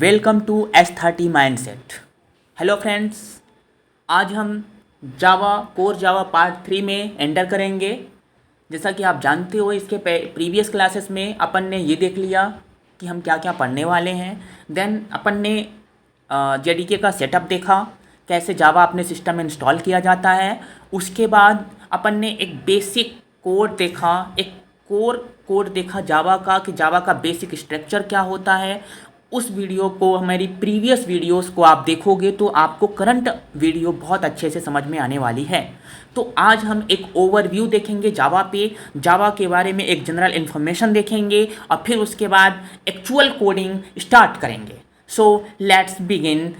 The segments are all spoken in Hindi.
Welcome to S30 mindset. Hello friends, आज हम जावा कोर जावा पार्ट 3 में एंटर करेंगे। जैसा कि आप जानते हो, इसके प्रीवियस क्लासेस में अपन ने ये देख लिया कि हम क्या क्या पढ़ने वाले हैं। देन अपन ने JDK का सेटअप देखा, कैसे जावा अपने सिस्टम में इंस्टॉल किया जाता है। उसके बाद अपन ने एक बेसिक कोड देखा, एक कोड देखा जावा का, कि जावा का बेसिक स्ट्रक्चर क्या होता है। उस वीडियो को, हमारी प्रीवियस वीडियोस को आप देखोगे तो आपको करंट वीडियो बहुत अच्छे से समझ में आने वाली है। तो आज हम एक ओवरव्यू देखेंगे जावा पे, जावा के बारे में एक जनरल इन्फॉर्मेशन देखेंगे और फिर उसके बाद एक्चुअल कोडिंग स्टार्ट करेंगे। So let's begin.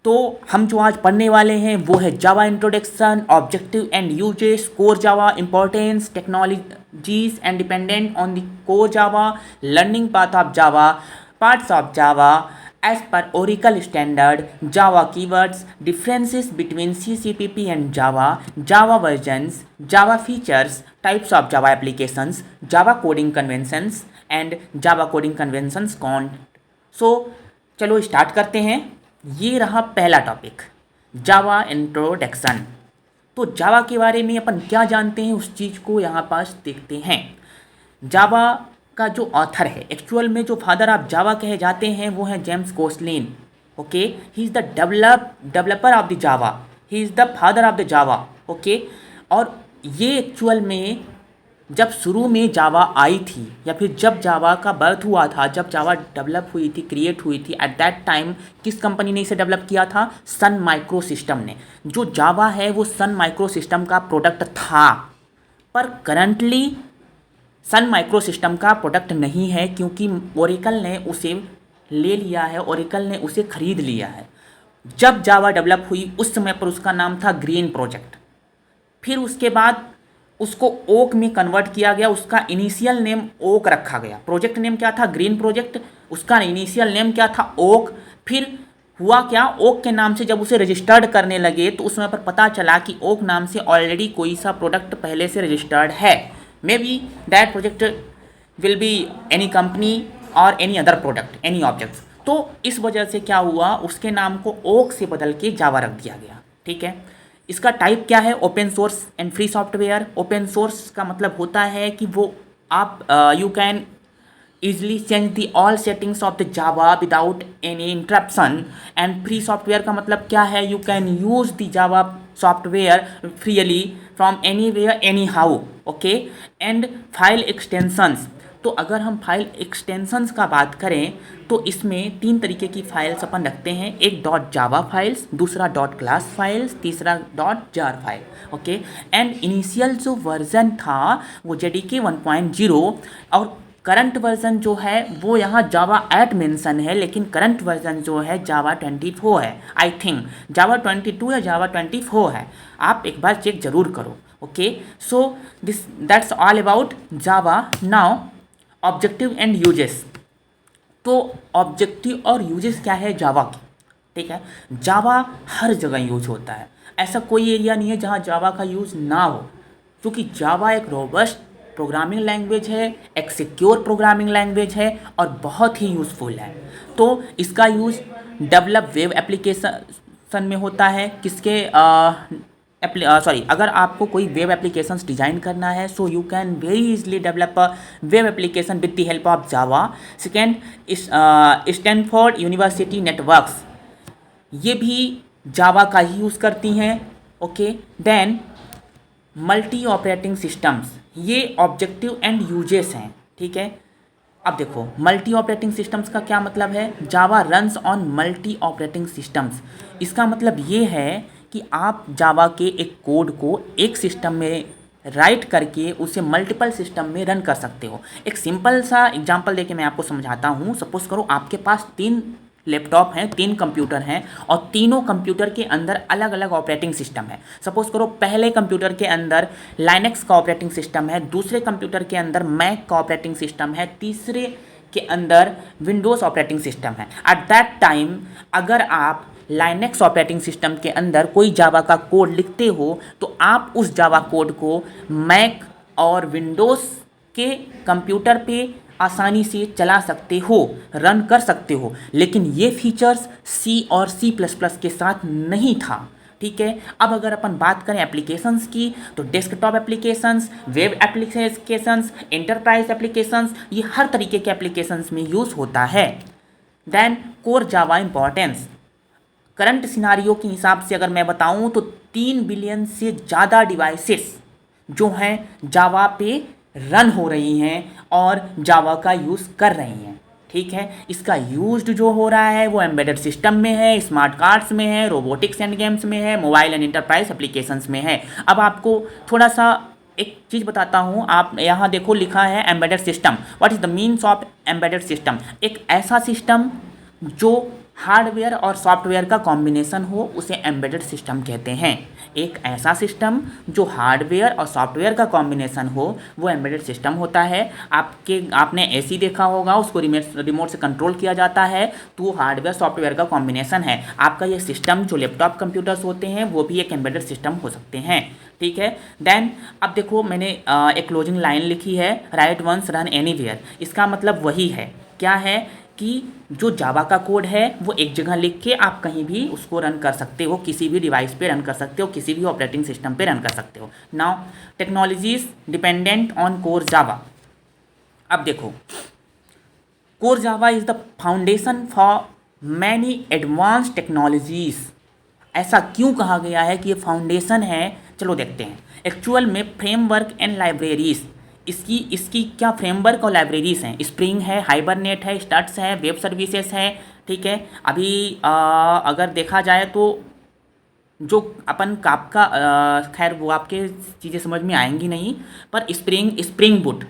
तो हम जो आज पढ़ने वाले हैं वो है Java introduction, objective and uses, core Java importance, technologies and dependent on the core Java, learning path of Java, parts of Java as per Oracle standard, Java keywords, differences between CCPP and Java, Java versions, Java features, types of Java applications, Java coding conventions and Java coding conventions cont. So चलो स्टार्ट करते हैं। ये रहा पहला टॉपिक, जावा इंट्रोडक्शन। तो जावा के बारे में अपन क्या जानते हैं उस चीज़ को यहाँ पास देखते हैं। जावा का जो ऑथर है, एक्चुअल में जो फादर ऑफ जावा कहे जाते हैं वो हैं James Gosling. Okay, he is the developer of the Java, he is the father of the Java. Okay, और ये एक्चुअल में जब शुरू में जावा आई थी, या फिर जब जावा का बर्थ हुआ था, जब जावा डेवलप हुई थी, क्रिएट हुई थी, एट दैट टाइम किस कंपनी ने इसे डेवलप किया था? सन माइक्रो सिस्टम ने। जो जावा है वो सन माइक्रो सिस्टम का प्रोडक्ट था, पर करंटली सन माइक्रो सिस्टम का प्रोडक्ट नहीं है, क्योंकि ओरेकल ने उसे ले लिया है, ओरेकल ने उसे खरीद लिया है। जब जावा डेवलप हुई उस समय पर उसका नाम था ग्रीन प्रोजेक्ट। फिर उसके बाद उसको ओक में कन्वर्ट किया गया, उसका इनिशियल नेम ओक रखा गया। प्रोजेक्ट नेम क्या था? Green project. उसका इनिशियल नेम क्या था? ओक। फिर हुआ क्या, ओक के नाम से जब उसे रजिस्टर्ड करने लगे तो उस समय पर पता चला कि ओक नाम से ऑलरेडी कोई सा प्रोडक्ट पहले से रजिस्टर्ड है। May be that project will be any company और any other product, any object. तो इस वजह से क्या हुआ, उसके नाम को ओक से बदल के जावा रख दिया गया। ठीक है। इसका टाइप क्या है? Open source and free software. Open source का मतलब होता है कि वो आप you can easily change the all settings of the java without any interruption। and free software का मतलब क्या है? you can use the java software freely from anywhere anyhow। okay, and file extensions। तो अगर हम फाइल एक्सटेंशंस का बात करें तो इसमें 3 तरीके की फाइल्स अपन रखते हैं। एक .java फाइल्स, दूसरा .class फाइल्स, तीसरा .jar file. Okay, and initial जो वर्जन था वो JDK 1.0 और करंट वर्जन जो है वो यहाँ जावा 8 मेंशन है, लेकिन करंट वर्जन जो है जावा 24 है। आई थिंक जावा 22 या जावा 24 है, आप एक बार चेक जरूर करो। Okay, so that's all about Java. Now objective and uses. तो ऑब्जेक्टिव और यूजेस क्या है जावा की? ठीक है, जावा हर जगह यूज होता है, ऐसा कोई एरिया नहीं है जहाँ जावा का यूज़ ना हो, क्योंकि जावा एक रोबस्ट प्रोग्रामिंग लैंग्वेज है, एक सिक्योर प्रोग्रामिंग लैंग्वेज है और बहुत ही यूज़फुल है। तो इसका यूज़ डेवलप वेब एप्लीकेशन में होता है। किसके अगर आपको कोई वेब एप्लीकेशंस डिज़ाइन करना है, so you can very easily develop a web application with the help of Java. Second, Stanford University networks, ये भी जावा का ही यूज़ करती हैं। Okay, then multi operating systems, ये ऑब्जेक्टिव एंड यूजेस हैं। ठीक है, अब देखो मल्टी ऑपरेटिंग सिस्टम्स का क्या मतलब है? Java runs on multi operating systems. इसका मतलब ये है कि आप जावा के एक कोड को एक सिस्टम में राइट करके उसे मल्टीपल सिस्टम में रन कर सकते हो। एक सिंपल सा एग्जांपल देके मैं आपको समझाता हूँ। सपोज करो आपके पास 3 लैपटॉप हैं, 3 कंप्यूटर हैं और तीनों कंप्यूटर के अंदर अलग अलग ऑपरेटिंग सिस्टम है। सपोज करो पहले कंप्यूटर के अंदर लाइनक्स का ऑपरेटिंग सिस्टम है, दूसरे कंप्यूटर के अंदर मैक का ऑपरेटिंग सिस्टम है, तीसरे के अंदर विंडोज़ ऑपरेटिंग सिस्टम है। एट दैट टाइम अगर आप लाइनक्स ऑपरेटिंग सिस्टम के अंदर कोई जावा का कोड लिखते हो तो आप उस जावा कोड को मैक और विंडोज़ के कंप्यूटर पे आसानी से चला सकते हो, रन कर सकते हो। लेकिन ये फीचर्स सी और C++ के साथ नहीं था। ठीक है, अब अगर अपन बात करें एप्लीकेशंस की, तो desktop applications, web applications, enterprise applications, ये हर तरीके के एप्लीकेशंस में यूज़ होता है। Then core Java importance, current scenario के हिसाब से अगर मैं बताऊं तो 3 बिलियन से ज़्यादा डिवाइसेस जो हैं जावा पे रन हो रही हैं और जावा का यूज़ कर रही हैं। ठीक है, इसका यूज्ड जो हो रहा है वो एम्बेडेड सिस्टम में है, स्मार्ट कार्ड्स में है, रोबोटिक्स एंड गेम्स में है, मोबाइल एंड इंटरप्राइज एप्लीकेशंस में है। अब आपको थोड़ा सा एक चीज़ बताता हूँ, आप यहाँ देखो लिखा है embedded system. What is the means of embedded system? एक ऐसा सिस्टम जो हार्डवेयर और सॉफ्टवेयर का कॉम्बिनेशन हो उसे एम्बेडेड सिस्टम कहते हैं। एक ऐसा सिस्टम जो हार्डवेयर और सॉफ्टवेयर का कॉम्बिनेशन हो वो एम्बेडेड सिस्टम होता है। आपने एसी देखा होगा, उसको रिमोट से कंट्रोल किया जाता है, तो हार्डवेयर सॉफ्टवेयर का कॉम्बिनेशन है। आपका ये सिस्टम जो लैपटॉप कंप्यूटर्स होते हैं वो भी एक एम्बेडेड सिस्टम हो सकते हैं। ठीक है, देन अब देखो मैंने एक क्लोजिंग लाइन लिखी है, राइट वंस रन एनीवेयर। इसका मतलब वही है, क्या है कि जो जावा का कोड है वो एक जगह लिख के आप कहीं भी उसको रन कर सकते हो, किसी भी डिवाइस पे रन कर सकते हो, किसी भी ऑपरेटिंग सिस्टम पे रन कर सकते हो। Now technologies dependent on core Java. अब देखो, core Java is the foundation for many advance technologies. ऐसा क्यों कहा गया है कि ये फाउंडेशन है? चलो देखते हैं। एक्चुअल में फ्रेमवर्क एंड लाइब्रेरीज, इसकी क्या फ्रेमवर्क और लाइब्रेरीज हैं? स्प्रिंग है, हाइबरनेट है, स्टड्स है, वेब सर्विसेज है। ठीक है, अभी अगर देखा जाए तो जो अपन काफका, खैर वो आपके चीज़ें समझ में आएंगी नहीं, पर स्प्रिंग बूट,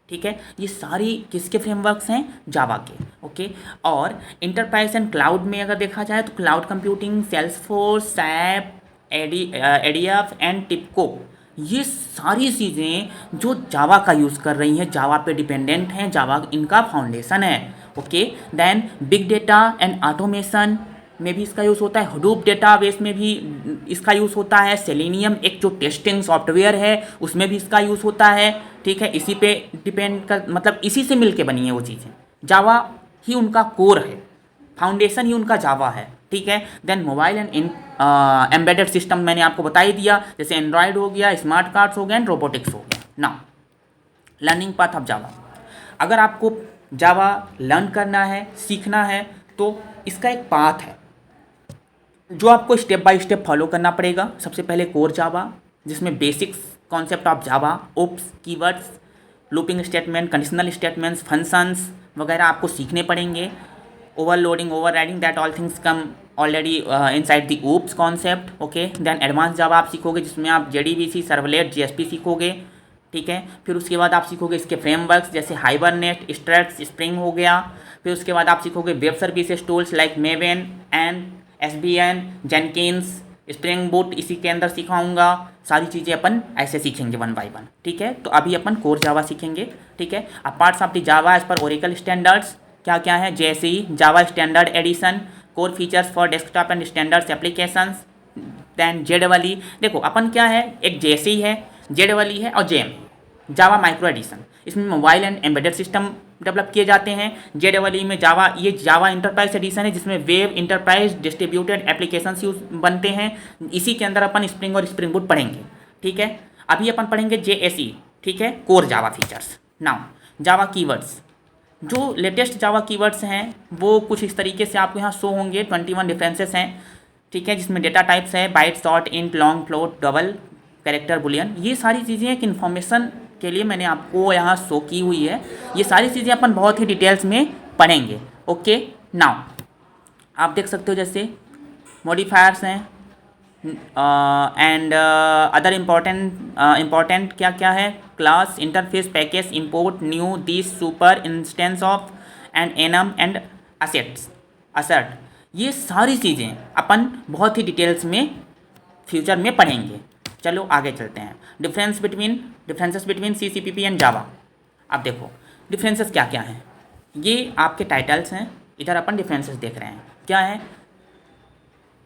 ठीक है, ये सारी किसके फ्रेमवर्क्स हैं? जावा के। ओके, और इंटरप्राइज एंड क्लाउड में अगर देखा जाए तो cloud computing, Salesforce, SAP, ADF and TIBCO, ये सारी चीज़ें जो जावा का यूज़ कर रही हैं, जावा पे डिपेंडेंट हैं, जावा इनका फाउंडेशन है। Okay, then big data and automation में भी इसका यूज़ होता है, हडूप डेटाबेस में भी इसका यूज़ होता है, सेलेनियम एक जो टेस्टिंग सॉफ्टवेयर है उसमें भी इसका यूज़ होता है। ठीक है, इसी पे डिपेंड कर, मतलब इसी से मिलके बनी है वो चीज़ें। जावा ही उनका कोर है, फाउंडेशन ही उनका जावा है। ठीक है, then mobile and embedded system मैंने आपको बता ही दिया, जैसे एंड्रॉयड हो गया, स्मार्ट कार्ड्स हो गए एंड रोबोटिक्स हो गया। नाउ लर्निंग पाथ ऑफ जावा, अगर आपको जावा लर्न करना है, सीखना है, तो इसका एक पाथ है जो आपको स्टेप बाय स्टेप फॉलो करना पड़ेगा। सबसे पहले कोर जावा, जिसमें basics concept of Java, oops, keywords, looping statement, conditional statements, functions वगैरह आपको सीखने पड़ेंगे। Overloading, overriding, that all things come already inside the oops concept. Okay, then advance Java आप सीखोगे, जिसमें आप जेडीबीसी, सर्वलेट, जीएसपी सीखोगे। ठीक है, फिर उसके बाद आप सीखोगे इसके फ्रेमवर्क्स जैसे हाइबरनेट, स्ट्रट्स, स्प्रिंग हो गया। फिर उसके बाद आप सीखोगे web services tools like Maven and SBN, Jenkins, spring boot इसी के अंदर सिखाऊंगा। सारी चीज़ें अपन ऐसे सीखेंगे वन बाय वन। ठीक है, तो अभी अपन कोर जावा सीखेंगे। ठीक है, अब parts of the Java as per Oracle standards क्या क्या है? जैसे Java standard edition, core features for desktop and standards applications, then जेडवली। देखो अपन क्या है, एक जेसी है, जेडवली है और जेम, जावा माइक्रो एडिशन। इसमें mobile and embedded system develop किए जाते हैं। जेडवली में जावा, ये जावा इंटरप्राइज एडिशन है, जिसमें web enterprise distributed applications use बनते हैं। इसी के अंदर अपन स्प्रिंग और स्प्रिंग बूट पढ़ेंगे। ठीक है, अभी अपन पढ़ेंगे जेएसई। ठीक है, कोर जावा फीचर्स। नाउ जावा कीवर्ड्स, जो लेटेस्ट जावा कीवर्ड्स हैं वो कुछ इस तरीके से आपको यहाँ शो होंगे। 21 डिफरेंसेस हैं। ठीक है, जिसमें डेटा टाइप्स है byte, short, int, long, float, double, character, boolean. ये सारी चीज़ें एक इन्फॉर्मेशन के लिए मैंने आपको यहाँ शो की हुई है। ये सारी चीज़ें अपन बहुत ही डिटेल्स में पढ़ेंगे। ओके, नाउ आप देख सकते हो जैसे मॉडिफायर्स हैं एंड अदर इम्पॉर्टेंट क्या क्या है? Class, interface, package, import, new, this, super, instance of and annum and assert. ये सारी चीज़ें अपन बहुत ही डिटेल्स में फ्यूचर में पढ़ेंगे। चलो आगे चलते हैं। Differences between C, CPP and Java. अब देखो डिफरेंसेस क्या क्या हैं, ये आपके टाइटल्स हैं। इधर अपन डिफरेंसेस देख रहे हैं, क्या है?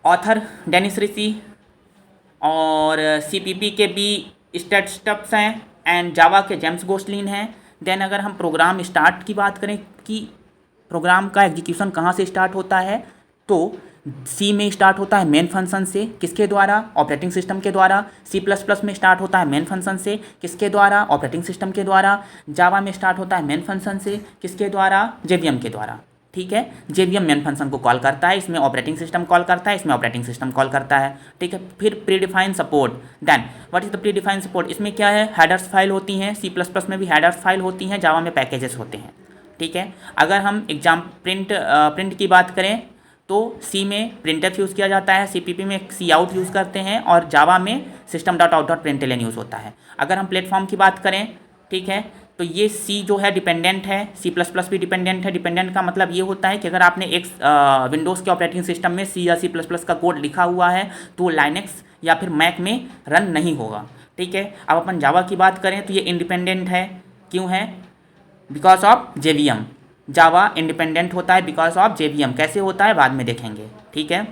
ऑथर डेनिस रिची और सीपीपी के बी स्टब्स हैं एंड जावा के जेम्स गोस्लिन हैं। देन अगर हम प्रोग्राम स्टार्ट की बात करें कि प्रोग्राम का एग्जीक्यूशन कहाँ से स्टार्ट होता है, तो सी में स्टार्ट होता है मेन फंक्शन से, किसके द्वारा, ऑपरेटिंग सिस्टम के द्वारा। सी प्लस प्लस में स्टार्ट होता है मेन फंक्शन से, किसके द्वारा, ऑपरेटिंग सिस्टम के द्वारा। जावा में स्टार्ट होता है मेन फंक्शन से, किसके द्वारा, जेवीएम के द्वारा। ठीक है, जेवीएम मेन फंक्शन को कॉल करता है, इसमें ऑपरेटिंग सिस्टम कॉल करता है, इसमें ऑपरेटिंग सिस्टम कॉल करता है। ठीक है, फिर predefine support. Then what is the predefine support, इसमें क्या है, हेडर्स फाइल होती हैं, सी प्लस प्लस में भी हेडर्स फाइल होती हैं, जावा में पैकेजेस होते हैं। ठीक है, अगर हम एग्जाम प्रिंट की बात करें तो सी में प्रिंटफ यूज़ किया जाता है, सीपीपी में सी आउट यूज़ करते हैं, और जावा में system dot out dot println use होता है। अगर हम प्लेटफॉर्म की बात करें, ठीक है, तो ये सी जो है डिपेंडेंट है, सी प्लस प्लस भी डिपेंडेंट है। डिपेंडेंट का मतलब ये होता है कि अगर आपने एक विंडोज़ के ऑपरेटिंग सिस्टम में सी या सी प्लस प्लस का कोड लिखा हुआ है तो लाइनेक्स या फिर मैक में रन नहीं होगा। ठीक है, अब अपन जावा की बात करें तो ये इंडिपेंडेंट है। क्यों है, because of JVM. Java independent होता है बिकॉज ऑफ जेवीएम। कैसे होता है बाद में देखेंगे। ठीक है,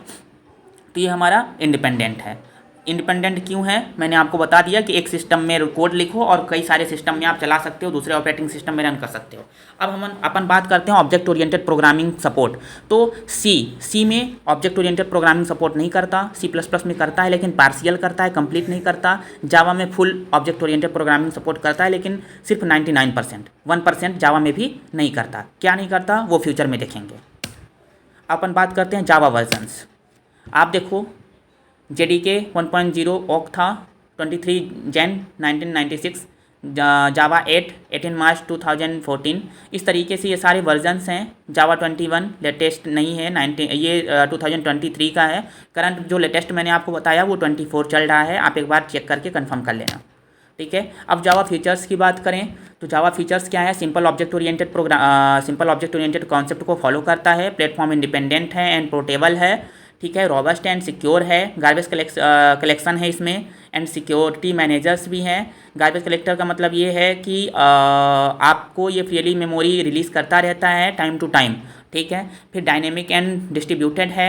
तो ये हमारा इंडिपेंडेंट है। इंडिपेंडेंट क्यों है, मैंने आपको बता दिया कि एक सिस्टम में कोड लिखो और कई सारे सिस्टम में आप चला सकते हो, दूसरे ऑपरेटिंग सिस्टम में रन कर सकते हो। अब हम अपन बात करते हैं ऑब्जेक्ट ओरिएंटेड प्रोग्रामिंग सपोर्ट। तो सी में ऑब्जेक्ट ओरिएंटेड प्रोग्रामिंग सपोर्ट नहीं करता, सी प्लस प्लस में करता है लेकिन पार्शियल करता है, कंप्लीट नहीं करता। जावा में full object oriented programming support करता है लेकिन सिर्फ 99%, 1% जावा में भी नहीं करता। क्या नहीं करता वो फ्यूचर में देखेंगे। अपन बात करते हैं जावा वर्जन्स। आप देखो JDK 1.0 ओक था 23 जैन 1996, जावा 8 18 मार्च 2014। इस तरीके से ये सारे वर्जन्स हैं। जावा 21 लेटेस्ट नहीं है, 2023 का है। करंट जो लेटेस्ट मैंने आपको बताया वो 24 चल रहा है, आप एक बार चेक करके कंफर्म कर लेना। ठीक है, अब जावा फीचर्स की बात करें तो जावा फीचर्स क्या है, सिंपल ऑब्जेक्ट ओरिएंटेड कॉन्सेप्ट को फॉलो करता है, प्लेटफॉर्म इंडिपेंडेंट है एंड पोर्टेबल है। ठीक है, रॉबस्ट एंड सिक्योर है, गार्बेज कलेक्शन है इसमें, एंड सिक्योरिटी मैनेजर्स भी हैं। गार्बेज कलेक्टर का मतलब ये है कि आपको ये फ्रीली मेमोरी रिलीज़ करता रहता है टाइम टू टाइम। ठीक है, फिर डायनेमिक एंड डिस्ट्रीब्यूटेड है।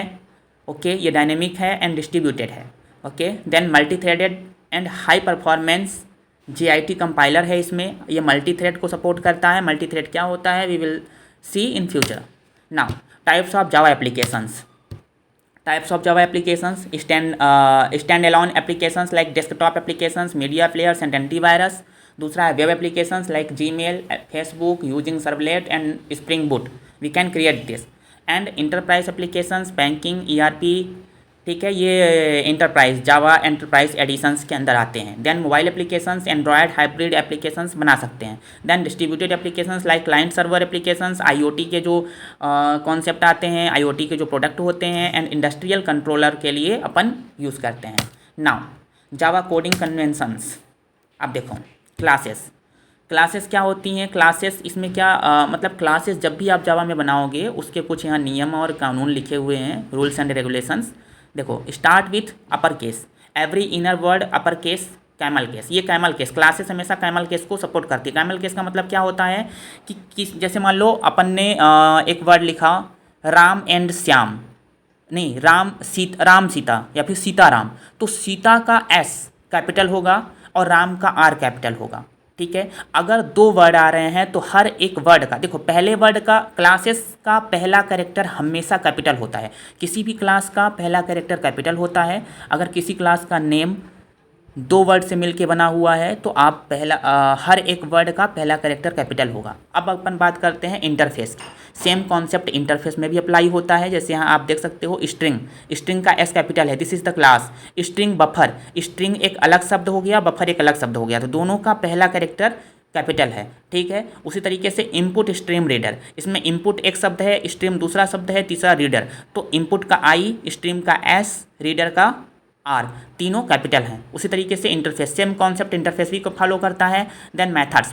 ओके, ये डायनेमिक है एंड डिस्ट्रीब्यूटेड है। Okay, then multi threaded and high performance JIT compiler है इसमें, ये मल्टी थ्रेड को सपोर्ट करता है। मल्टी थ्रेड क्या होता है we will see in future. Now types of Java applications. Types of Java applications: standalone applications like desktop applications, media players and antivirus. दूसरा है web applications like Gmail, Facebook using servlet and Spring Boot. We can create this. And enterprise applications, banking, ERP. ठीक है, ये इंटरप्राइज जावा एंटरप्राइज एडिशंस के अंदर आते हैं। Then mobile applications, android hybrid applications बना सकते हैं। Then distributed applications like client server applications, IoT के जो कॉन्सेप्ट आते हैं, IoT के जो प्रोडक्ट होते हैं, एंड इंडस्ट्रियल कंट्रोलर के लिए अपन यूज़ करते हैं। नाउ जावा कोडिंग कन्वेंशंस। अब देखो क्लासेस क्या होती हैं। क्लासेस इसमें क्या मतलब क्लासेस जब भी आप जावा में बनाओगे उसके कुछ यहाँ नियम और कानून लिखे हुए हैं, रूल्स एंड रेगुलेशंस। देखो, start with upper case, every inner word upper case, camel case. ये कैमल केस, क्लासेस हमेशा कैमल केस को सपोर्ट करती है। कैमल केस का मतलब क्या होता है कि जैसे मान लो अपन ने एक वर्ड लिखा राम एंड श्याम, नहीं राम सीता या फिर सीताराम, तो सीता का S कैपिटल होगा और राम का R कैपिटल होगा। ठीक है, अगर दो वर्ड आ रहे हैं तो हर एक वर्ड का, देखो पहले वर्ड का, क्लासेस का पहला कैरेक्टर हमेशा कैपिटल होता है। किसी भी क्लास का पहला कैरेक्टर कैपिटल होता है। अगर किसी क्लास का नेम दो वर्ड से मिलके बना हुआ है तो आप हर एक वर्ड का पहला कैरेक्टर कैपिटल होगा। अब अपन बात करते हैं इंटरफेस की। सेम कॉन्सेप्ट इंटरफेस में भी अप्लाई होता है। जैसे यहाँ आप देख सकते हो स्ट्रिंग का S कैपिटल है, this is the class. String buffer, string एक अलग शब्द हो गया, बफर एक अलग शब्द हो गया, तो दोनों का पहला कैरेक्टर कैपिटल है। ठीक है, उसी तरीके से इनपुट स्ट्रीम रीडर, इसमें इनपुट एक शब्द है, स्ट्रीम दूसरा शब्द है, तीसरा रीडर, तो इनपुट का I, स्ट्रीम का S, रीडर का R, तीनों कैपिटल हैं। उसी तरीके से इंटरफेस, सेम कॉन्सेप्ट इंटरफेस भी को फॉलो करता है। देन मेथड्स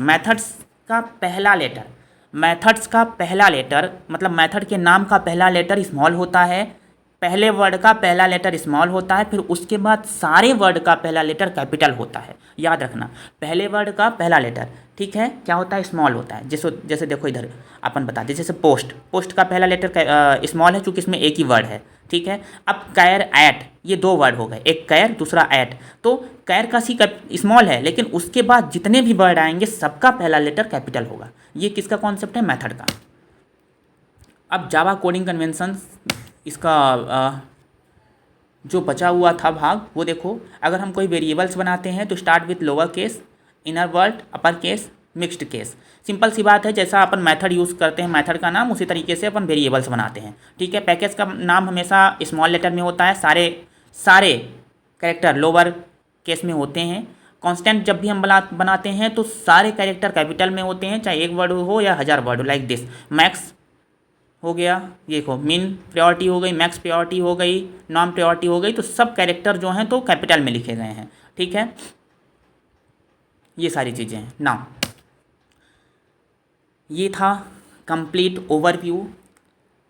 का पहला लेटर मतलब मेथड के नाम का पहला लेटर स्मॉल होता है, पहले वर्ड का पहला लेटर स्मॉल होता है, फिर उसके बाद सारे वर्ड का पहला लेटर कैपिटल होता है। याद रखना, पहले वर्ड का पहला लेटर, ठीक है, क्या होता है, स्मॉल होता है। जैसे देखो इधर अपन बताते, जैसे पोस्ट का पहला लेटर स्मॉल है चूँकि इसमें एक ही वर्ड है, ठीक है। अब कैर एट, ये दो वर्ड हो गए, एक कैर दूसरा एट। तो कैर का सी स्मॉल है, लेकिन उसके बाद जितने भी वर्ड आएंगे सबका पहला लेटर कैपिटल होगा। ये किसका कॉन्सेप्ट है? मेथड का। अब जावा कोडिंग कन्वेंशन, इसका जो बचा हुआ था भाग वो देखो। अगर हम कोई वेरिएबल्स बनाते हैं तो start with lower case, inner word, upper case, mixed case. Simple सी बात है, जैसा अपन मेथड यूज़ करते हैं मेथड का नाम, उसी तरीके से अपन वेरिएबल्स बनाते हैं, ठीक है। पैकेज का नाम हमेशा स्मॉल लेटर में होता है, सारे कैरेक्टर लोअर केस में होते हैं। कांस्टेंट जब भी हम बनाते हैं तो सारे कैरेक्टर कैपिटल में होते हैं, चाहे एक वर्ड हो या 1000 वर्ड हो। लाइक दिस, मैक्स हो गया, ये देखो मिन प्रायोरिटी हो गई, मैक्स प्रायोरिटी हो गई, नॉन प्रायोरिटी हो गई, तो सब कैरेक्टर जो हैं तो कैपिटल में लिखे गए हैं, ठीक है। ये सारी चीज़ें हैं ना। ये था कंप्लीट ओवरव्यू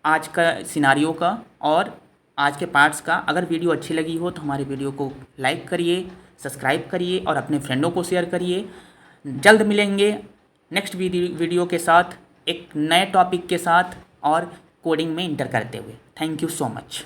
आज का सिनारियो का और आज के पार्ट्स का। अगर वीडियो अच्छी लगी हो तो हमारे वीडियो को लाइक करिए, सब्सक्राइब करिए और अपने फ्रेंडों को शेयर करिए। जल्द मिलेंगे नेक्स्ट वीडियो के साथ, एक नए टॉपिक के साथ और कोडिंग में इंटर करते हुए। Thank you so much.